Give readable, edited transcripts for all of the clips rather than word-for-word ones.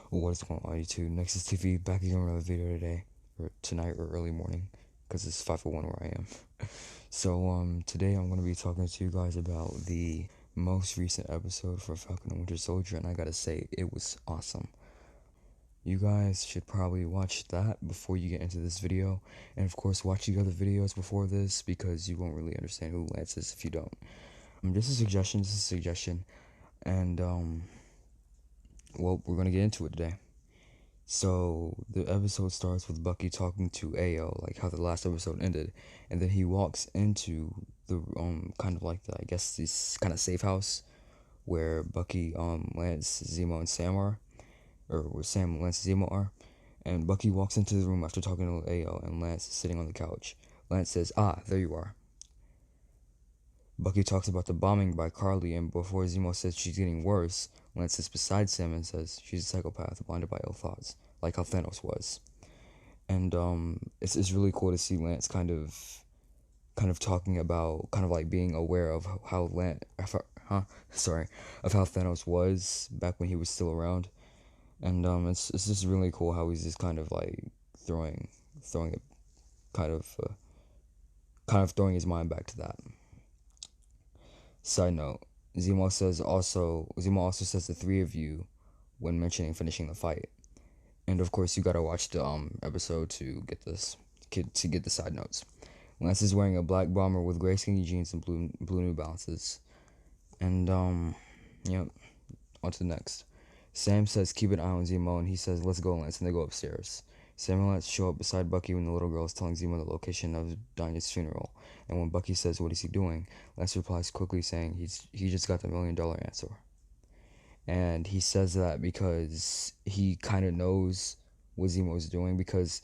What is going on YouTube? Nexus TV back again with another video today, or tonight, or early morning, because it's 5:01 where I am. Today I'm going to be talking to you guys about the most recent episode for Falcon and Winter Soldier, and I gotta say, it was awesome. You guys should probably watch that before you get into this video, and of course watch the other videos before this, because you won't really understand who Lance is if you don't. This is a suggestion, and well, we're gonna get into it today. So the episode starts with Bucky talking to Ao, like how the last episode ended, and then he walks into the kind of like I guess this kind of safe house where Bucky, Lance, Zemo, and Sam are, or where Sam, Lance, and Zemo are, and Bucky walks into the room after talking to Ao, and Lance is sitting on the couch. Lance says, "Ah, there you are." Bucky talks about the bombing by Karli, and before Zemo says she's getting worse, Lance sits beside Sam and says she's a psychopath blinded by ill thoughts, like how Thanos was. And it's really cool to see Lance kind of talking about kind of like being aware of how of how Thanos was back when he was still around. And it's just really cool how he's just kind of like throwing it kind of throwing his mind back to that. Side note, Zemo also says the three of you when mentioning finishing the fight. And of course you gotta watch the episode to get the side notes. Lance is wearing a black bomber with gray skinny jeans and blue New Balances. And yep, on to the next. Sam says keep an eye on Zemo, and he says let's go, Lance, and they go upstairs. Sam and Lance show up beside Bucky when the little girl is telling Zemo the location of Dinah's funeral, and when Bucky says what is he doing, Lance replies quickly saying he just got the $1 million answer. And he says that because he kind of knows what Zemo is doing, because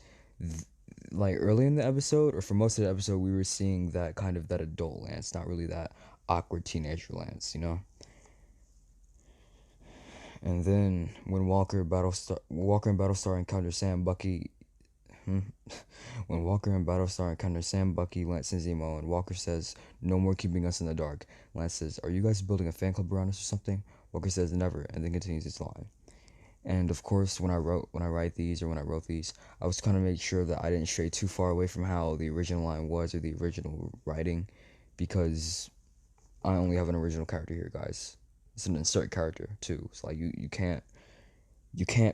like early in the episode, or for most of the episode, we were seeing that kind of that adult Lance, not really that awkward teenager Lance, you know. And then when Walker and Battlestar encounter Sam, Bucky. When Walker and Battlestar encounter Sam, Bucky, Lance, and Zemo, and Walker says, "No more keeping us in the dark." Lance says, "Are you guys building a fan club around us or something?" Walker says, "Never," and then continues his line. And of course, when I wrote these, I was trying to make sure that I didn't stray too far away from how the original line was, or the original writing, because I only have an original character here, guys. It's an insert character too. So like you can't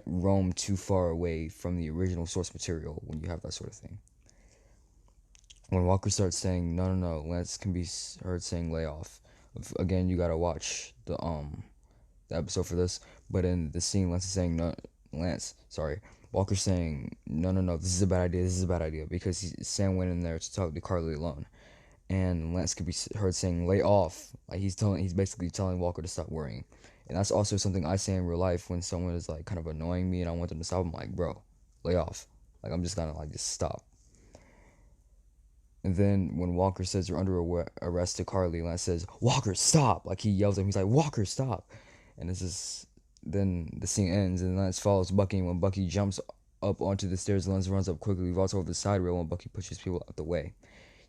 roam too far away from the original source material when you have that sort of thing. When Walker starts saying no, Lance can be heard saying lay off. Again, you gotta watch the episode for this. But in the scene, Lance is saying no. Walker's saying no, this is a bad idea, because Sam went in there to talk to Karli alone, and Lance could be heard saying lay off. Like he's basically telling Walker to stop worrying. And that's also something I say in real life when someone is like kind of annoying me and I want them to stop. I'm like, bro, lay off. Like I'm just gonna like just stop. And then when Walker says you're under arrest to Karli, Lance says, "Walker, stop!" Like he yells at him. He's like, "Walker, stop!" And then the scene ends, and Lance follows Bucky. And when Bucky jumps up onto the stairs, Lance runs up quickly, vaults over the side rail, and Bucky pushes people out the way.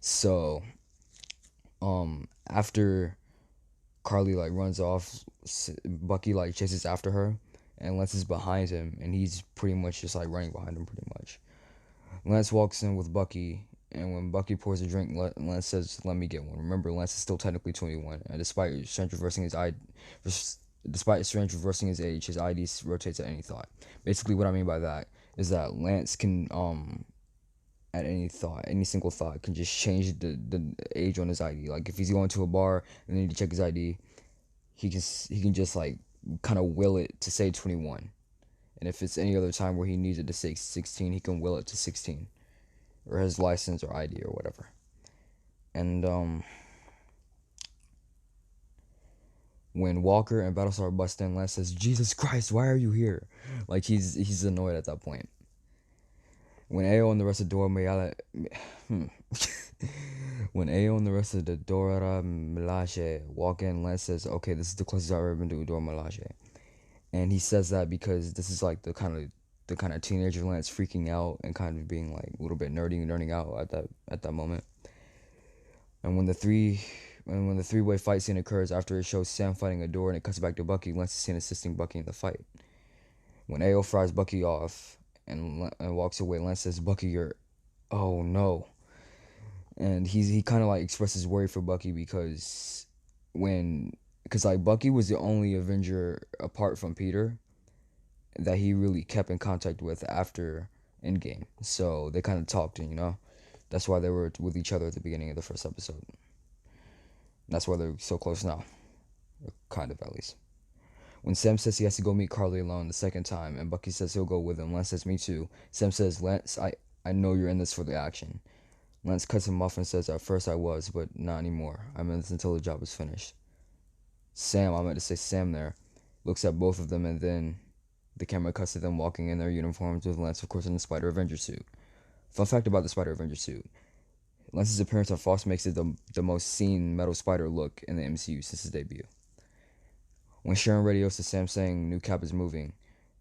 So, after Karli like runs off, Bucky like chases after her, and Lance is behind him, and he's pretty much just like running behind him pretty much. Lance walks in with Bucky, and when Bucky pours a drink, Lance says, "Let me get one." Remember, Lance is still technically 21, and despite Strange reversing his age, his ID rotates at any thought. Basically, what I mean by that is that Lance can at any single thought, can just change the age on his ID. Like if he's going to a bar and they need to check his ID, he can just like kind of will it to say 21. And if it's any other time where he needs it to say 16, he can will it to 16, or his license or ID or whatever. And when Walker and Battlestar bust in, Lance says, "Jesus Christ, why are you here?" Like he's annoyed at that point. When Ao and the rest of Dora when Ao and the rest of the Dora Milaje walk in, Lance says, "Okay, this is the closest I've ever been to Dora Milaje." And he says that because this is like the kind of teenager Lance freaking out and kind of being like a little bit nerding out at that moment. And when the three-way fight scene occurs after it shows Sam fighting a door and it cuts back to Bucky, Lance is seen assisting Bucky in the fight. When AO fries Bucky off and walks away, Lance says, "Bucky, you're, oh no." And he kind of like expresses worry for Bucky because like Bucky was the only Avenger apart from Peter that he really kept in contact with after Endgame. So they kind of talked, and that's why they were with each other at the beginning of the first episode. That's why they're so close now, or kind of at least. When Sam says he has to go meet Karli alone the second time, and Bucky says he'll go with him, Lance says, "Me too." Sam says, "Lance, I know you're in this for the action." Lance cuts him off and says, "At first I was, but not anymore. I'm in this until the job is finished." I meant to say Sam there, looks at both of them, and then the camera cuts to them walking in their uniforms with Lance, of course, in the Spider Avenger suit. Fun fact about the Spider Avenger suit: Lance's appearance on FAWS makes it the most seen metal spider look in the MCU since his debut. When Sharon radios to Sam saying new cap is moving,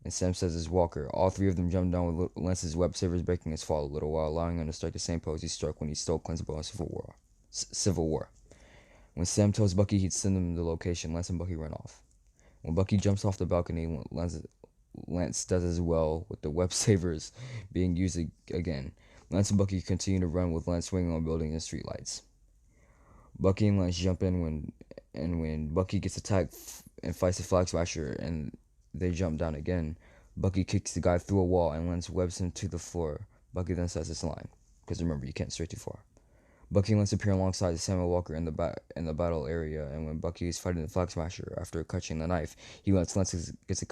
and Sam says it's Walker, all three of them jump down with Lance's web sabers breaking his fall a little while, allowing him to strike the same pose he struck when he stole Clint's bow in Civil War. When Sam tells Bucky he'd send him the location, Lance and Bucky run off. When Bucky jumps off the balcony, Lance does as well, with the web sabers being used again. Lance and Bucky continue to run with Lance swinging on buildings and streetlights. Bucky and Lance jump in when Bucky gets attacked and fights the Flag Smasher and they jump down again. Bucky kicks the guy through a wall and Lance webs him to the floor. Bucky then says this line, because remember, you can't stray too far. Bucky and Lance appear alongside Samuel Walker in the battle area, and when Bucky is fighting the Flag Smasher after catching the knife, he lets Lance get a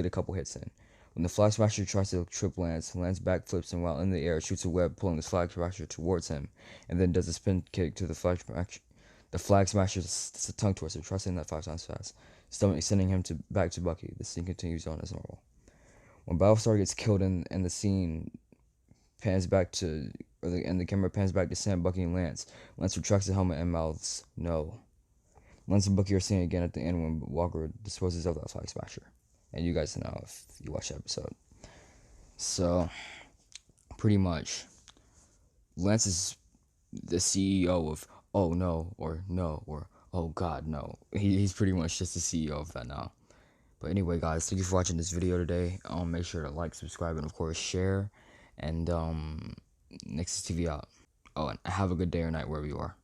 couple hits in. When the Flag Smasher tries to trip Lance backflips and while in the air shoots a web, pulling the Flag Smasher towards him, and then does a spin kick to the Flag Smasher. The Flag Smasher is a tongue twister, twisting that 5 times fast, sending him back to Bucky. The scene continues on as normal. When Battlestar gets killed and the scene pans back to, and the camera pans back to Sam, Bucky, and Lance. Lance retracts the helmet and mouths, "No." Lance and Bucky are seen again at the end when Walker disposes of that Flag Smasher. And you guys know if you watch the episode. So, pretty much, Lance is the CEO of "Oh no," or "No," or "Oh God, no." He's pretty much just the CEO of that now. But anyway, guys, thank you for watching this video today. Make sure to like, subscribe, and of course share. And Nexus TV out. Oh, and have a good day or night wherever you are.